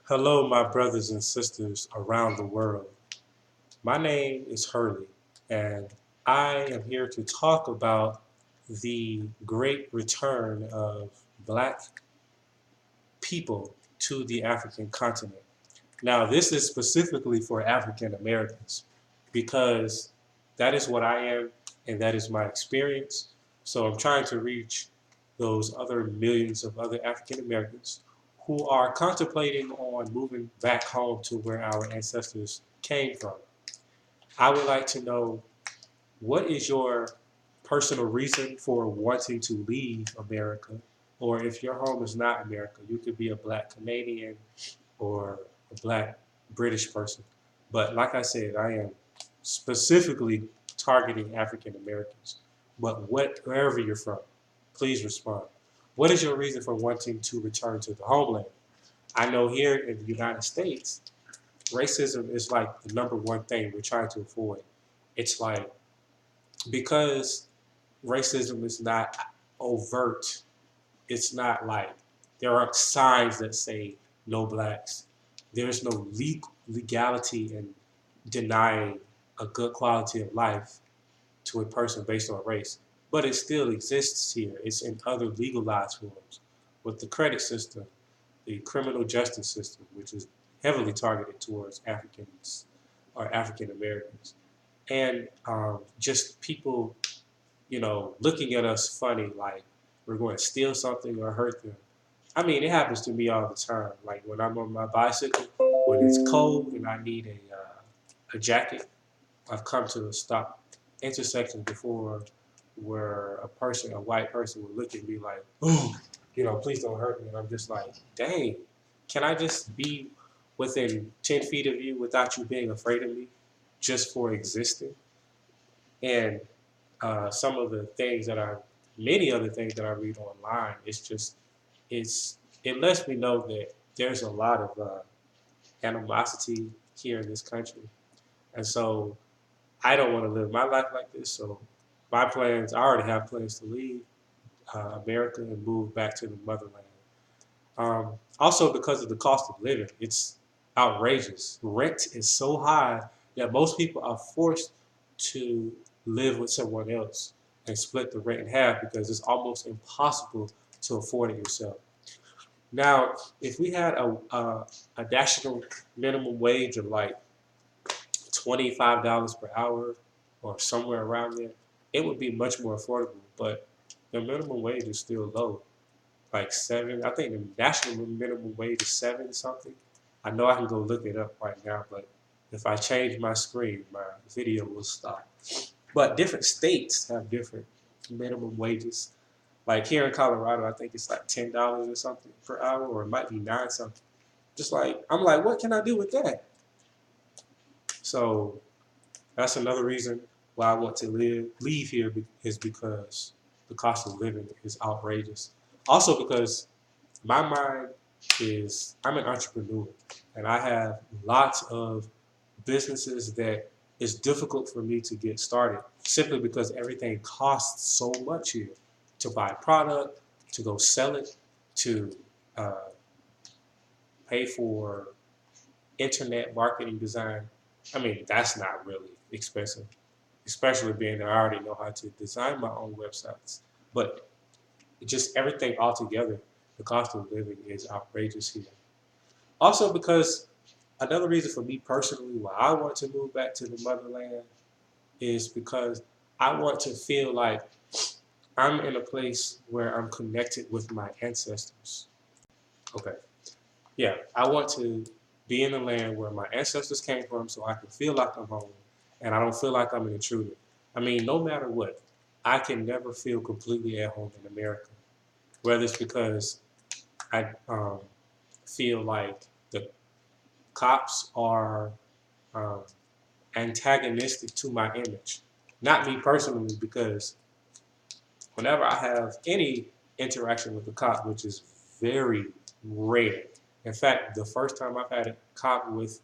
Hello, my brothers and sisters around the world. My name is Hurley, and I am here to talk about the great return of Black people to the African continent. Now, this is specifically for African Americans because that is what I am and that is my experience. So I'm trying to reach those other millions of other African Americans who are contemplating on moving back home to where our ancestors came from. I would like to know, what is your personal reason for wanting to leave America? Or if your home is not America, you could be a Black Canadian or a Black British person. But like I said, I am specifically targeting African Americans. But wherever you're from, please respond. What is your reason for wanting to return to the homeland? I know here in the United States, racism is like the number one thing we're trying to avoid. It's like, because racism is not overt, it's not like there are signs that say no blacks. There's no legality in denying a good quality of life to a person based on race. But it still exists here. It's in other legalized forms with the credit system, the criminal justice system, which is heavily targeted towards Africans or African Americans. And just people, looking at us funny, like we're going to steal something or hurt them. I mean, it happens to me all the time. Like when I'm on my bicycle, when it's cold and I need a jacket, I've come to a stop intersection before where a white person, would look at me like, "Oh, please don't hurt me." And I'm just like, "Dang, can I just be within 10 feet of you without you being afraid of me, just for existing?" And some of the things many other things that I read online, it lets me know that there's a lot of animosity here in this country, and so I don't want to live my life like this. So I already have plans to leave America and move back to the motherland. Also, because of the cost of living, it's outrageous. Rent is so high that most people are forced to live with someone else and split the rent in half because it's almost impossible to afford it yourself. Now, if we had a national minimum wage of like $25 per hour or somewhere around there, it would be much more affordable. But the minimum wage is still low, like seven. I think the national minimum wage is seven something. I know I can go look it up right now, but if I change my screen, my video will stop. But different states have different minimum wages. Like here in Colorado, I think it's like $10 or something per hour, or it might be nine something. Just like I'm like, what can I do with that? So that's another reason why I want to leave here is because the cost of living is outrageous. Also because my mind I'm an entrepreneur and I have lots of businesses that it's difficult for me to get started simply because everything costs so much here to buy a product, to go sell it, to uh, pay for internet marketing design. I mean, that's not really expensive, especially being that I already know how to design my own websites. But just everything altogether, the cost of living is outrageous here. Also, because another reason for me personally why I want to move back to the motherland is because I want to feel like I'm in a place where I'm connected with my ancestors. Okay. Yeah, I want to be in the land where my ancestors came from so I can feel like I'm home and I don't feel like I'm an intruder. I mean, no matter what, I can never feel completely at home in America. Whether it's because I feel like the cops are um, antagonistic to my image. Not me personally, because whenever I have any interaction with a cop, which is very rare. In fact, the first time I've had a cop with,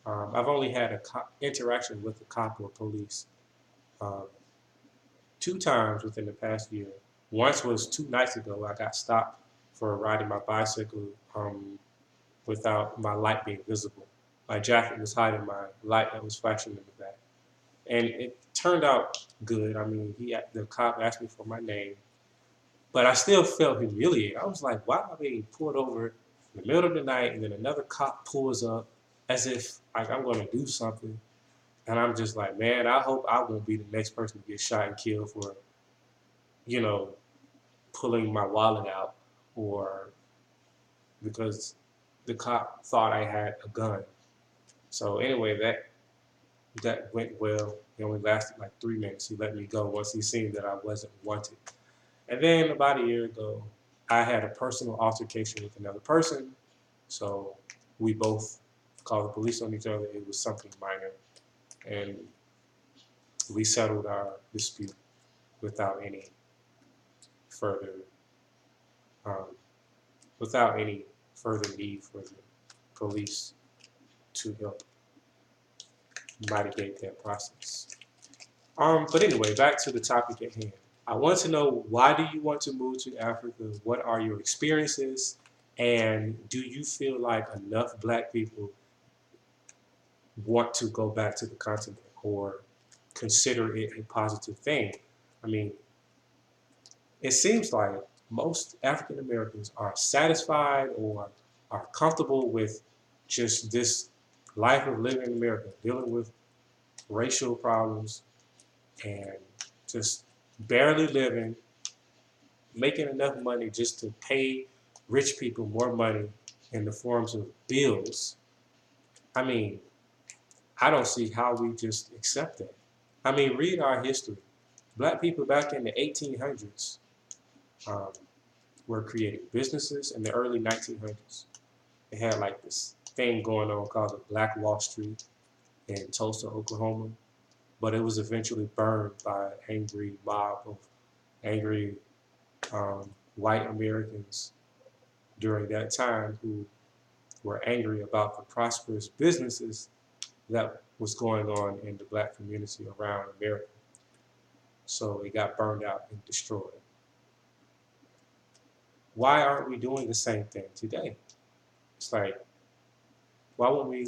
I've only had a interaction with a cop or police um, two times within the past year. Once was 2 nights ago. I got stopped for riding my bicycle. without my light being visible. My jacket was hiding my light that was flashing in the back. And it turned out good. I mean, the cop asked me for my name, but I still felt humiliated. I was like, why am I being pulled over in the middle of the night and then another cop pulls up as if like I'm going to do something. And I'm just like, man, I hope I won't be the next person to get shot and killed for, you know, pulling my wallet out or because the cop thought I had a gun. So anyway, that went well. It only lasted like 3 minutes. He let me go once he seen that I wasn't wanted. And then about a year ago, I had a personal altercation with another person. So we both called the police on each other. It was something minor. And we settled our dispute without any further um, without any further need for the police to help mitigate that process. But anyway, back to the topic at hand. I want to know, why do you want to move to Africa? What are your experiences? And do you feel like enough Black people want to go back to the continent or consider it a positive thing? I mean, it seems like most African Americans are satisfied or are comfortable with just this life of living in America, dealing with racial problems and just barely living, making enough money just to pay rich people more money in the forms of bills. I mean, I don't see how we just accept that. I mean, read our history. Black people back in the 1800s um, were creating businesses in the early 1900s. They had like this thing going on called the Black Wall Street in Tulsa, Oklahoma, but it was eventually burned by an angry mob of angry white Americans during that time who were angry about the prosperous businesses that was going on in the Black community around America. So it got burned out and destroyed. Why aren't we doing the same thing today? It's like, why won't we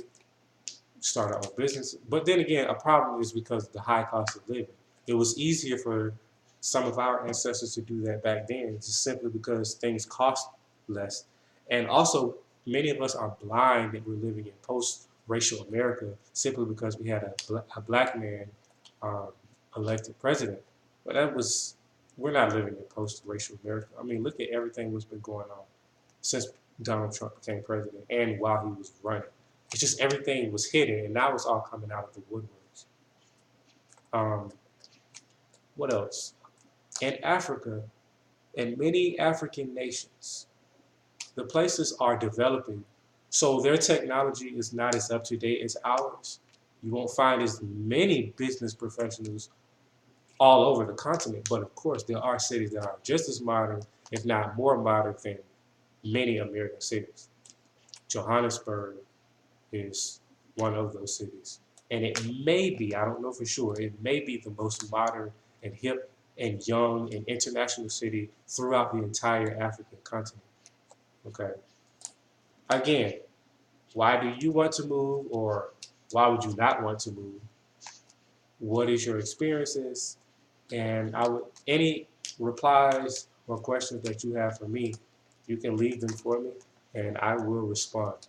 start our own business? But then again, a problem is because of the high cost of living. It was easier for some of our ancestors to do that back then, just simply because things cost less. And also, many of us are blind that we're living in post-racial America simply because we had a black man um, elected president. But we're not living in post-racial America. I mean, look at everything that's been going on since Donald Trump became president and while he was running. It's just everything was hidden, and now it's all coming out of the woodworks. Um, what else? In Africa, in many African nations, the places are developing, so their technology is not as up to date as ours. You won't find as many business professionals all over the continent, but of course, there are cities that are just as modern, if not more modern, than many American cities. Johannesburg is one of those cities. And it may be, I don't know for sure, it may be the most modern and hip and young and international city throughout the entire African continent. Okay. Again, why do you want to move, or why would you not want to move? What is your experiences? And any replies or questions that you have for me, you can leave them for me and I will respond.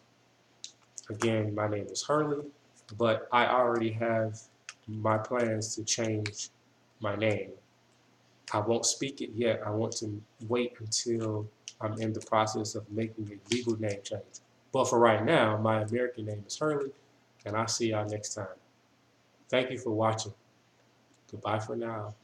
Again, my name is Hurley, but I already have my plans to change my name. I won't speak it yet. I want to wait until I'm in the process of making a legal name change. But for right now, my American name is Hurley, and I'll see y'all next time. Thank you for watching. Goodbye for now.